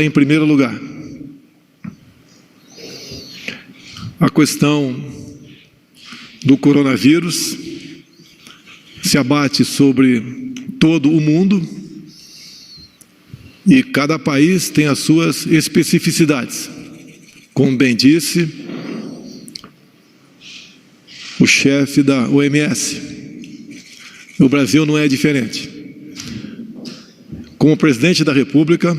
está em primeiro lugar. A questão do coronavírus se abate sobre todo o mundo e cada país tem as suas especificidades. Como bem disse o chefe da OMS, o Brasil não é diferente. Como presidente da República,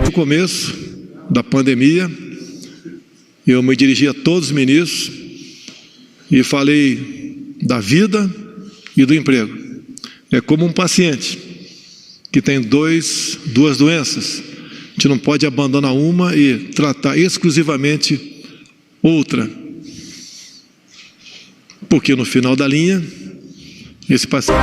no começo da pandemia, eu me dirigi a todos os ministros e falei da vida e do emprego. É como um paciente que tem duas doenças. A gente não pode abandonar uma e tratar exclusivamente outra. Porque no final da linha, esse paciente...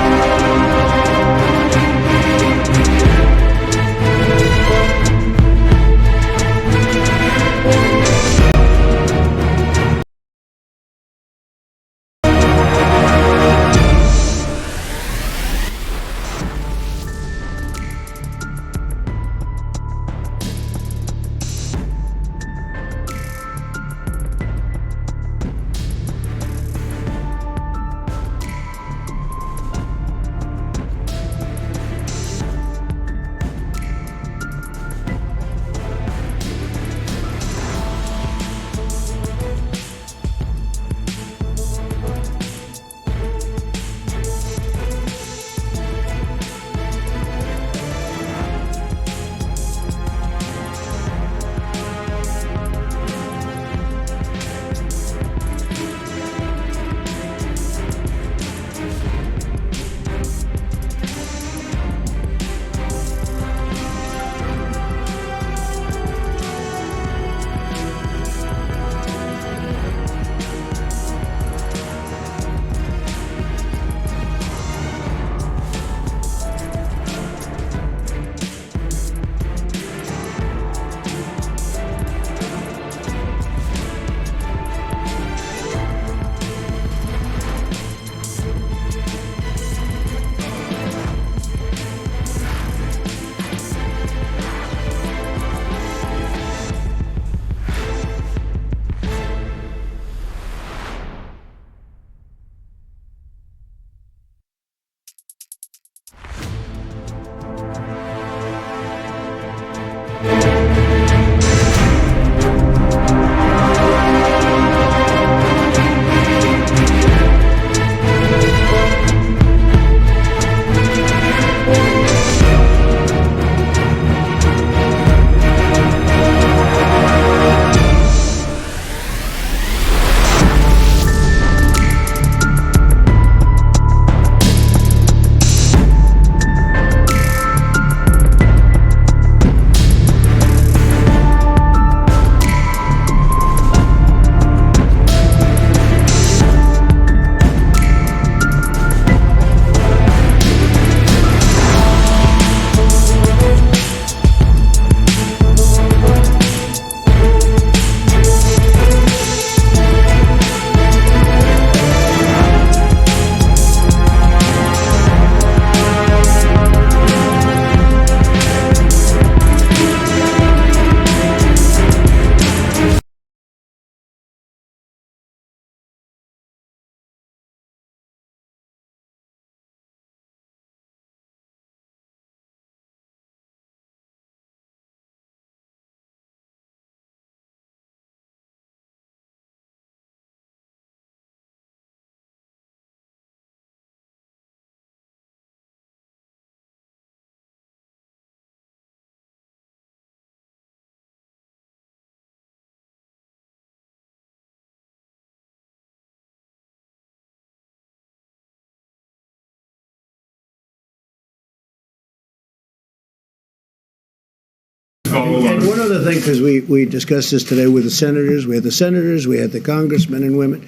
follow And one other thing, because we discussed this today with the senators, we had the congressmen and women.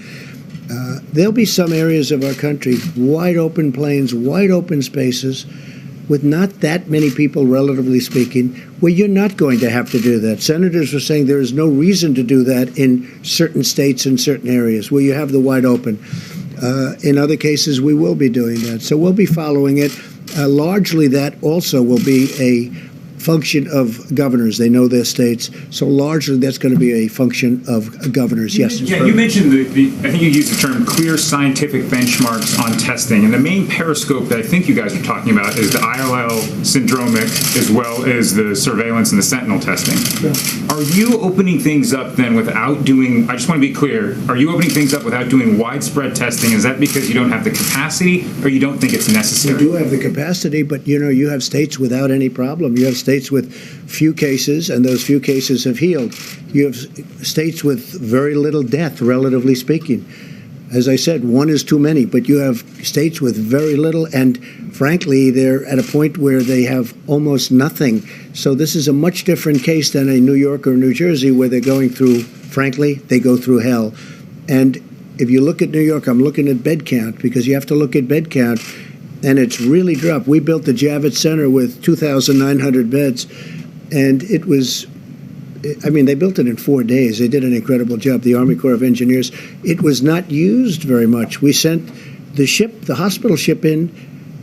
There'll be some areas of our country, wide open plains, wide open spaces, with not that many people, relatively speaking, where you're not going to have to do that. Senators were saying there is no reason to do that in certain states and certain areas where you have the wide open. In other cases, we will be doing that. So we'll be following it. Largely, that also will be a function of governors. They know their states. So largely, that's going to be a function of governors. Yes. Yeah, you mentioned I think you used the term clear scientific benchmarks on testing. And the main periscope that I think you guys are talking about is the ILL syndromic as well as the surveillance and the sentinel testing. Yeah. Are you opening things up then without doing, I just want to be clear, are you opening things up without doing widespread testing? Is that because you don't have the capacity or you don't think it's necessary? We do have the capacity, but you have states without any problem. You have states with few cases, and those few cases have healed. You have states with very little death, relatively speaking. As I said, one is too many, but you have states with very little, and frankly, they're at a point where they have almost nothing. So this is a much different case than a New York or New Jersey, where they're going through, frankly, they go through hell. And if you look at New York, I'm looking at bed count, because you have to look at bed count, and it's really dropped. We built the Javits Center with 2,900 beds, and it was, they built it in 4 days. They did an incredible job, the Army Corps of Engineers. It was not used very much. We sent the hospital ship in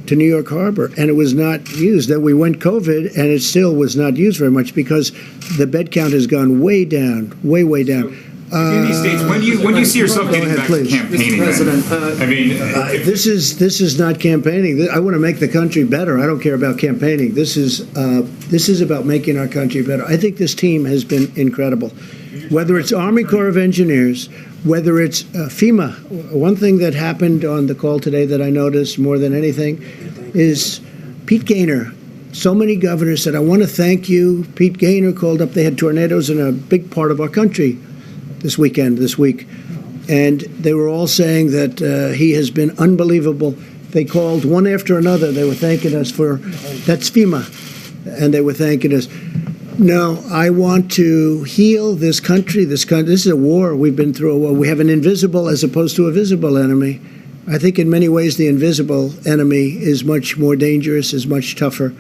to New York Harbor, and it was not used. Then we went COVID, and it still was not used very much because the bed count has gone way down, way down. In these states, when do you see yourself getting back to campaigning? This is not campaigning. I want to make the country better. I don't care about campaigning. This is about making our country better. I think this team has been incredible. Whether it's Army Corps of Engineers, whether it's FEMA. One thing that happened on the call today that I noticed more than anything is Pete Gaynor. So many governors said, "I want to thank you." Pete Gaynor called up. They had tornadoes in a big part of our country this week, and they were all saying that he has been unbelievable. They called one after another. They were thanking us that's FEMA, and they were thanking us. No, I want to heal this country. This is a war. We've been through a war. We have an invisible as opposed to a visible enemy. I think in many ways the invisible enemy is much more dangerous, is much tougher.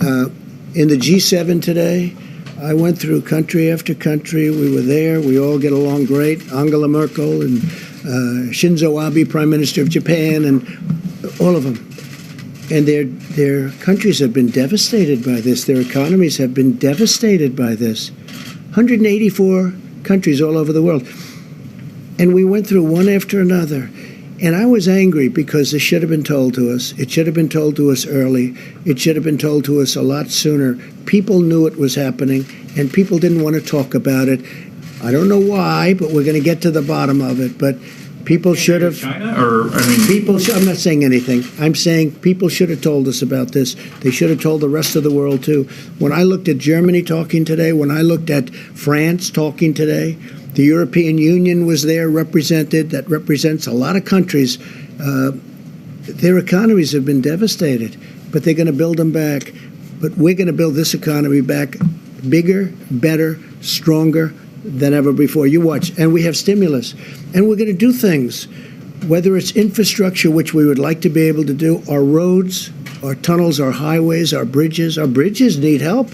In the G7 today, I went through country after country. We were there. We all get along great. Angela Merkel and Shinzo Abe, Prime Minister of Japan, and all of them. And their countries have been devastated by this. Their economies have been devastated by this. 184 countries all over the world. And we went through one after another. And I was angry because it should have been told to us. It should have been told to us early. It should have been told to us a lot sooner. People knew it was happening, and people didn't want to talk about it. I don't know why, but we're going to get to the bottom of it. But people should have. China, I'm not saying anything. I'm saying people should have told us about this. They should have told the rest of the world too. When I looked at Germany talking today, when I looked at France talking today, the European Union was there represented. That represents a lot of countries. Their economies have been devastated, but they're going to build them back. But we're going to build this economy back bigger, better, stronger than ever before. You watch. And we have stimulus. And we're going to do things, whether it's infrastructure, which we would like to be able to do, our roads, our tunnels, our highways, our bridges. Our bridges need help.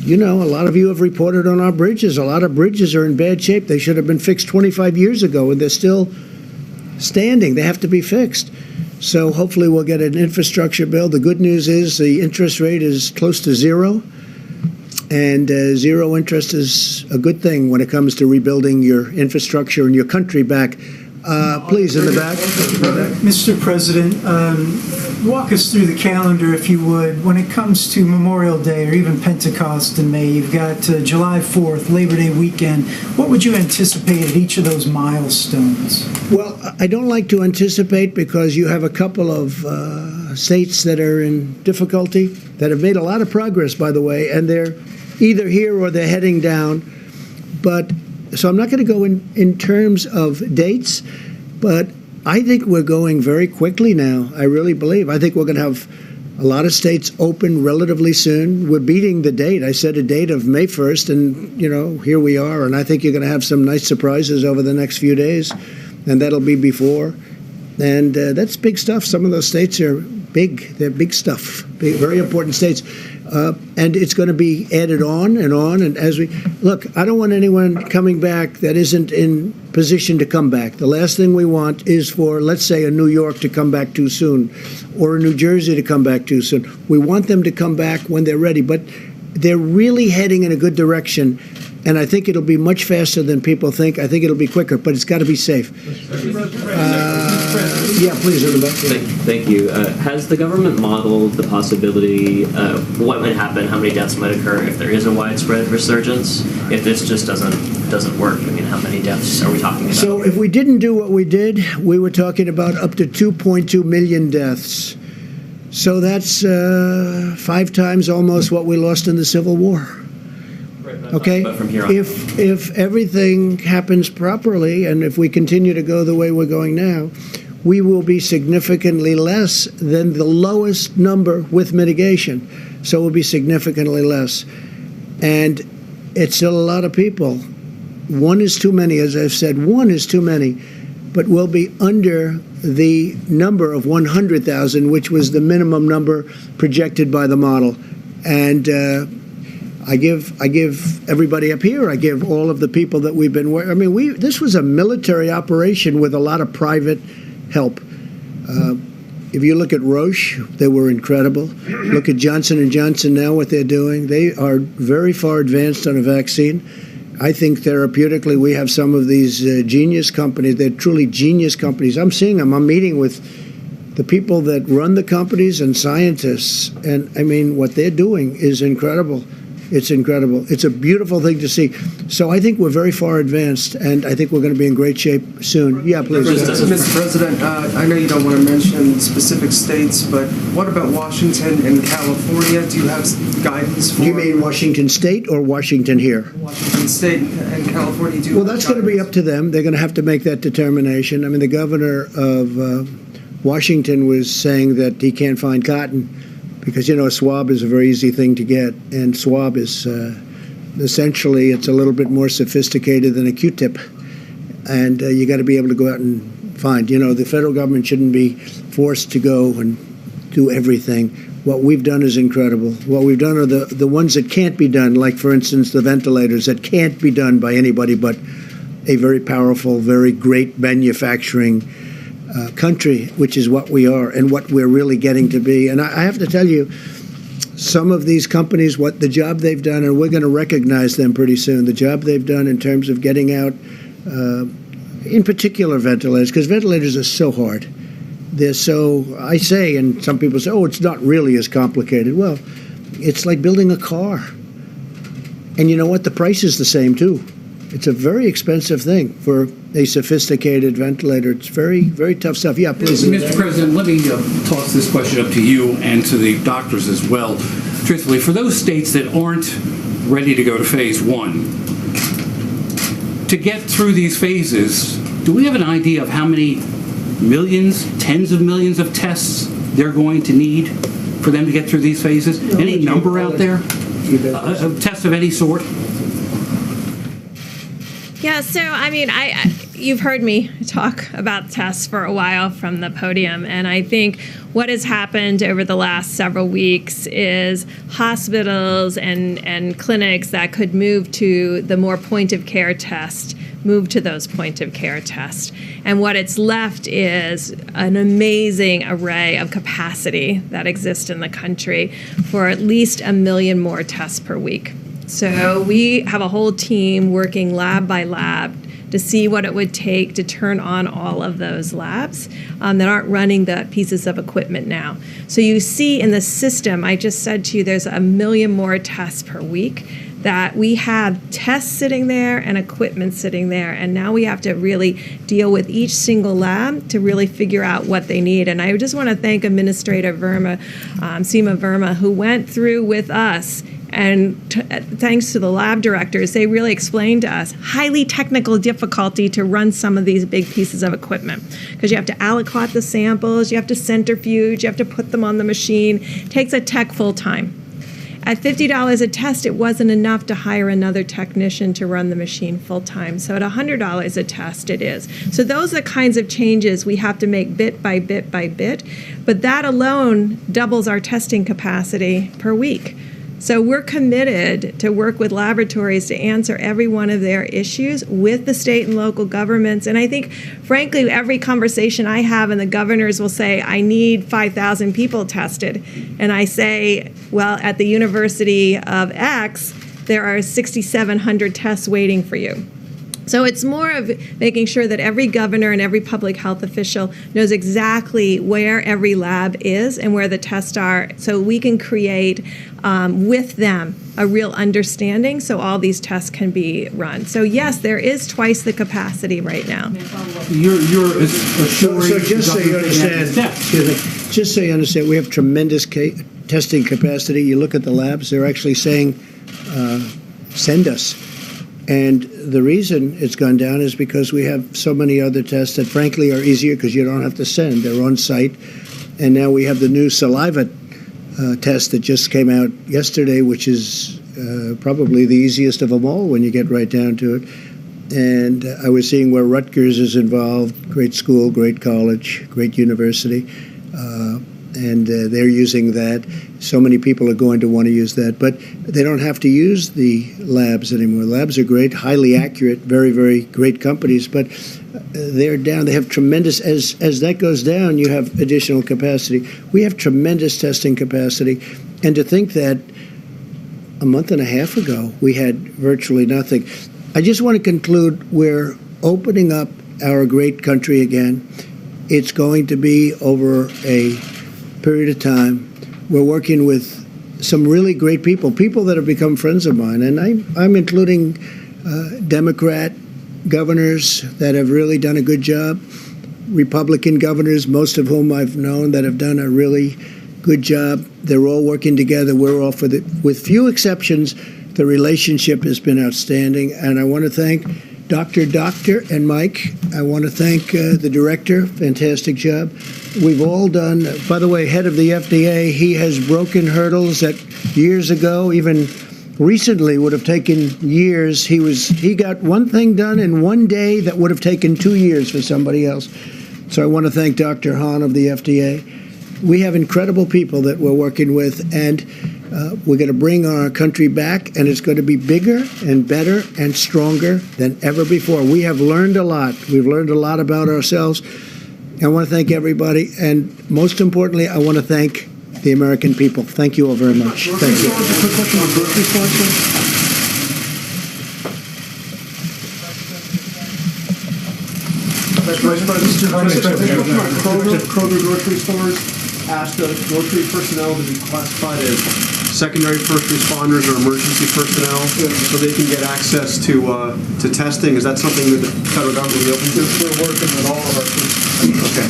A lot of you have reported on our bridges. A lot of bridges are in bad shape. They should have been fixed 25 years ago, and they're still standing. They have to be fixed. So hopefully we'll get an infrastructure bill. The good news is the interest rate is close to zero, and zero interest is a good thing when it comes to rebuilding your infrastructure and your country back. Please, in the back. Mr. President, walk us through the calendar, if you would. When it comes to Memorial Day or even Pentecost in May, you've got July 4th, Labor Day weekend. What would you anticipate at each of those milestones? Well, I don't like to anticipate because you have a couple of states that are in difficulty, that have made a lot of progress, by the way, and they're either here or they're heading down. So I'm not going to go in terms of dates, but I think we're going very quickly now. I really believe. I think we're going to have A lot of states open relatively soon. We're beating the date. I said a date of May 1st, and, here we are. And I think you're going to have some nice surprises over the next few days, and that'll be before. And that's big stuff. Some of those states are big. They're big stuff, very important states. And it's going to be added on. And as we look, I don't want anyone coming back that isn't in position to come back. The last thing we want is for, let's say, a New York to come back too soon, or a New Jersey to come back too soon. We want them to come back when they're ready. But they're really heading in a good direction. And I think it'll be much faster than people think. I think it'll be quicker, but it's got to be safe. Yeah, please, Elizabeth. Thank you. Has the government modeled the possibility of what might happen, how many deaths might occur if there is a widespread resurgence? If this just doesn't work, I mean, how many deaths are we talking about? So if we didn't do what we did, we were talking about up to 2.2 million deaths. So that's 5 times almost what we lost in the Civil War. Okay, if everything happens properly, and if we continue to go the way we're going now, we will be significantly less than the lowest number with mitigation. So we'll be significantly less. And it's still a lot of people. 1 is too many, as I've said. 1 is too many. But we'll be under the number of 100,000, which was the minimum number projected by the model. And I give everybody up here, I give all of the people that we've been working. I mean, this was a military operation with a lot of private help. If you look at Roche, they were incredible. Look at Johnson & Johnson now, what they're doing. They are very far advanced on a vaccine. I think therapeutically we have some of these genius companies. They're truly genius companies. I'm seeing them. I'm meeting with the people that run the companies and scientists. And, I mean, what they're doing is incredible. It's incredible. It's a beautiful thing to see. So I think we're very far advanced, and I think we're going to be in great shape soon. Yeah, please. Mr. President, I know you don't want to mention specific states, but what about Washington and California? Do you have guidance for? You mean Washington State or Washington here? Washington State and California. Well, that's going to be up to them. They're going to have to make that determination. I mean, the governor of Washington was saying that he can't find cotton, because, a swab is a very easy thing to get, and swab is essentially, it's a little bit more sophisticated than a Q-tip, and you got to be able to go out and find. The federal government shouldn't be forced to go and do everything. What we've done is incredible. What we've done are the ones that can't be done, like, for instance, the ventilators that can't be done by anybody but a very powerful, very great manufacturing country, which is what we are and what we're really getting to be. And I have to tell you, some of these companies, what the job they've done, and we're going to recognize them pretty soon, the job they've done in terms of getting out, in particular ventilators, because ventilators are so hard. They're so, I say, and some people say, oh, it's not really as complicated. Well, it's like building a car. And you know what? The price is the same, too. It's a very expensive thing for a sophisticated ventilator. It's very, very tough stuff. Yeah, please. Mr. President, let me toss this question up to you and to the doctors as well. Truthfully, for those states that aren't ready to go to phase 1, to get through these phases, do we have an idea of how many millions, tens of millions of tests they're going to need for them to get through these phases? Any number out there? A test of any sort? Yeah, so I mean, you've heard me talk about tests for a while from the podium, and I think what has happened over the last several weeks is hospitals and clinics that could move to the more point-of-care test, move to those point-of-care tests. And what it's left is an amazing array of capacity that exists in the country for at least 1 million more tests per week. So we have a whole team working lab by lab to see what it would take to turn on all of those labs that aren't running the pieces of equipment now. So you see in the system, I just said to you, there's 1 million more tests per week that we have tests sitting there and equipment sitting there, and now we have to really deal with each single lab to really figure out what they need. And I just want to thank Administrator Verma, Seema Verma, who went through with us, and thanks to the lab directors, they really explained to us highly technical difficulty to run some of these big pieces of equipment, because you have to aliquot the samples, you have to centrifuge, you have to put them on the machine. It takes a tech full time. At $50 a test, it wasn't enough to hire another technician to run the machine full time. So at $100 a test, it is. So those are the kinds of changes we have to make bit by bit by bit. But that alone doubles our testing capacity per week. So we're committed to work with laboratories to answer every one of their issues with the state and local governments. And I think, frankly, every conversation I have, and the governors will say, I need 5,000 people tested. And I say, well, at the University of X, there are 6,700 tests waiting for you. So it's more of making sure that every governor and every public health official knows exactly where every lab is and where the tests are, so we can create with them a real understanding so all these tests can be run. So yes, there is twice the capacity right now. You're assuring So just so you understand, just so you understand, we have tremendous testing capacity. You look at the labs; they're actually saying, "Send us." And the reason it's gone down is because we have so many other tests that, frankly, are easier because you don't have to send. They're on site. And now we have the new saliva test that just came out yesterday, which is probably the easiest of them all when you get right down to it. And I was seeing where Rutgers is involved, great school, great college, great university. And they're using that. So many people are going to want to use that. But they don't have to use the labs anymore. Labs are great, highly accurate, very, very great companies. But they're down. They have tremendous, as that goes down, you have additional capacity. We have tremendous testing capacity. And to think that a month and a half ago, we had virtually nothing. I just want to conclude, we're opening up our great country again. It's going to be over a period of time. We're working with some really great people that have become friends of mine, and I'm including Democrat governors that have really done a good job, Republican governors, most of whom I've known that have done a really good job. They're all working together. We're all with few exceptions, the relationship has been outstanding, and I want to thank Dr. and Mike. I want to thank the director. Fantastic job. We've all done, by the way, head of the FDA, he has broken hurdles that years ago, even recently, would have taken years. He got one thing done in one day that would have taken 2 years for somebody else. So I want to thank Dr. Hahn of the FDA. We have incredible people that we're working with, and we're going to bring our country back, and it's going to be bigger and better and stronger than ever before. We have learned a lot. We've learned a lot about ourselves. I want to thank everybody, and most importantly, I want to thank the American people. Thank you all very much. Thank you. Quick question on grocery sponsor. Vice President, Kroger grocery stores asked grocery personnel to be classified as secondary first responders or emergency personnel so they can get access to testing. Is that something that the federal government will be open to? We're working with all of our Okay.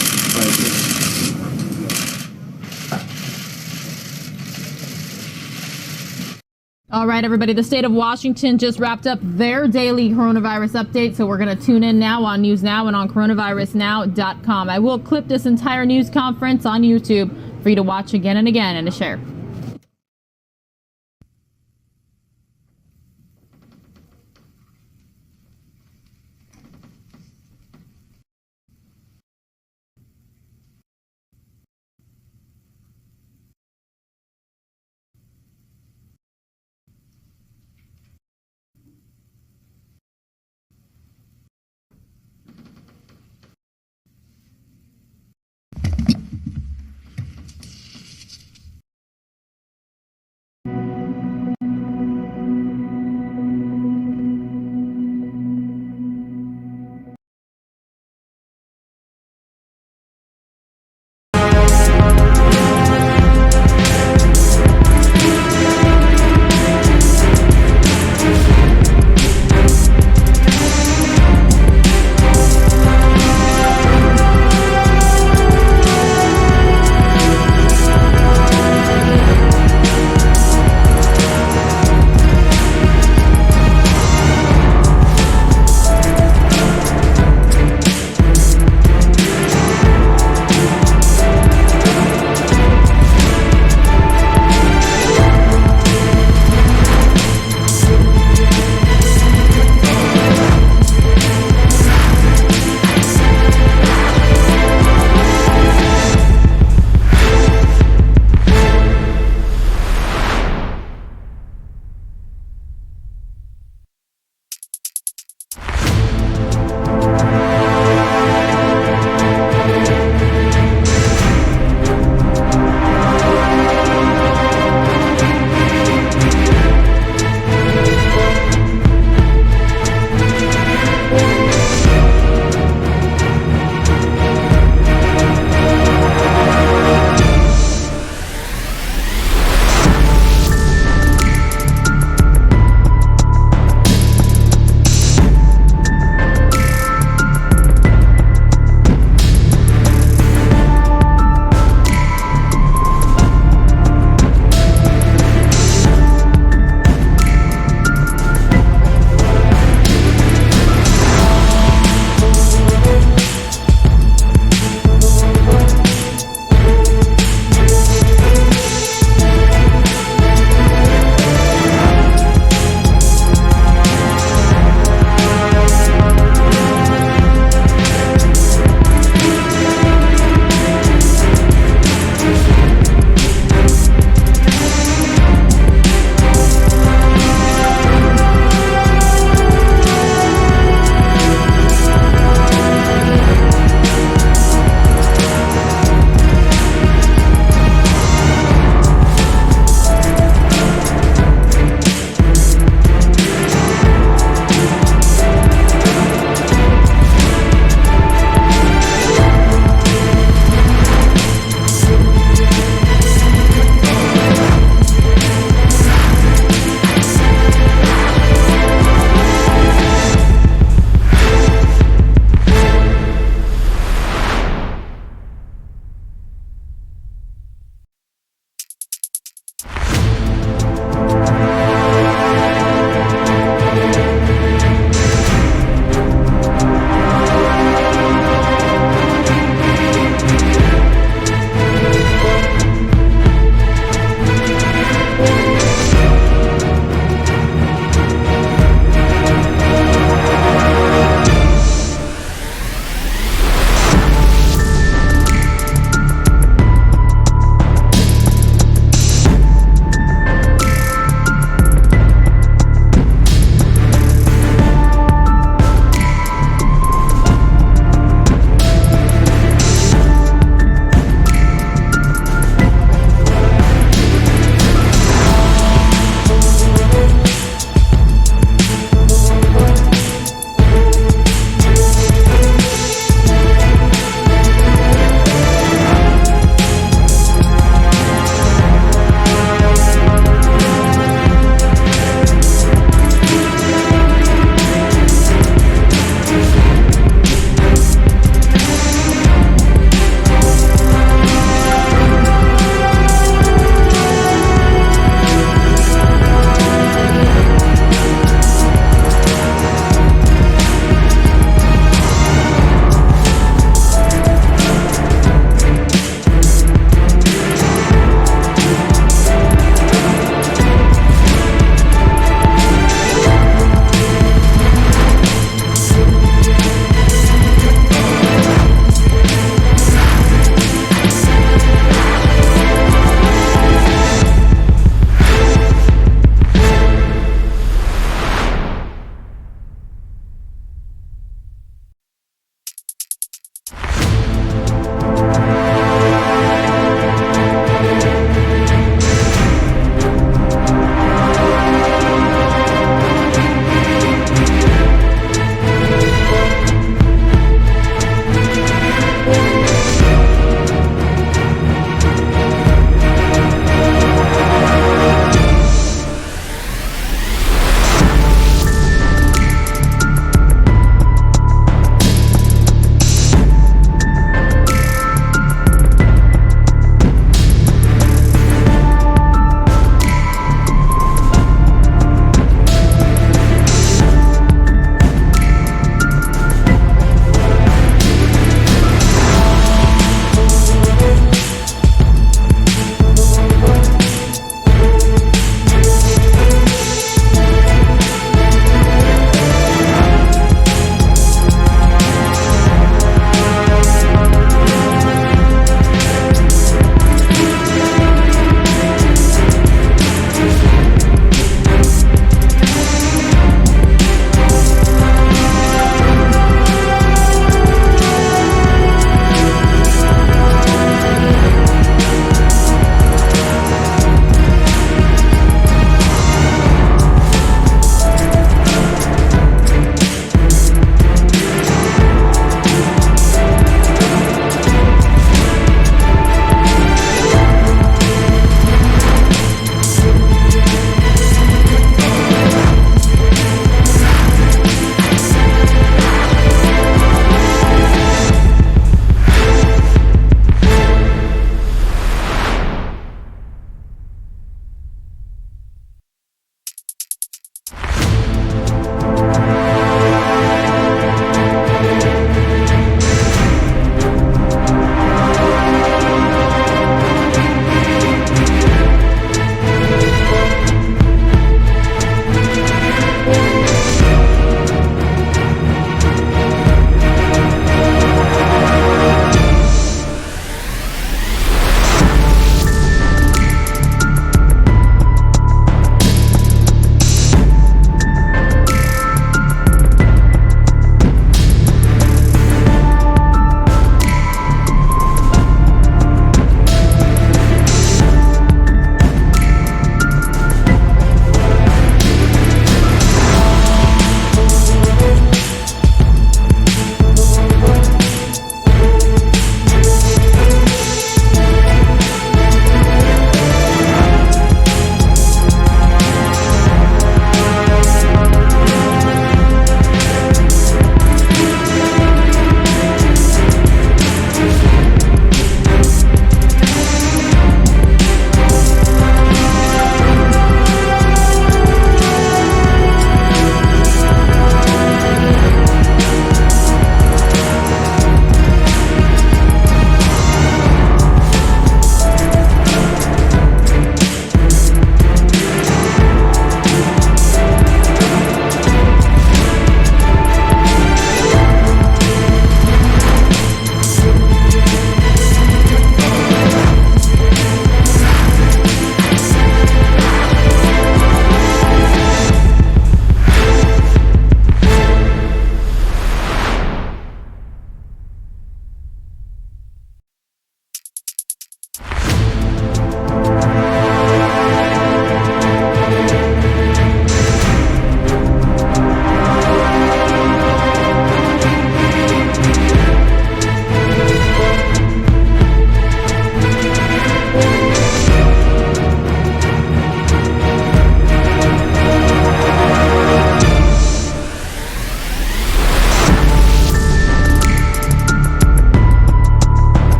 All right, everybody. The state of Washington just wrapped up their daily coronavirus update, so we're going to tune in now on News Now and on coronavirusnow.com. I will clip this entire news conference on YouTube for you to watch again and again and to share.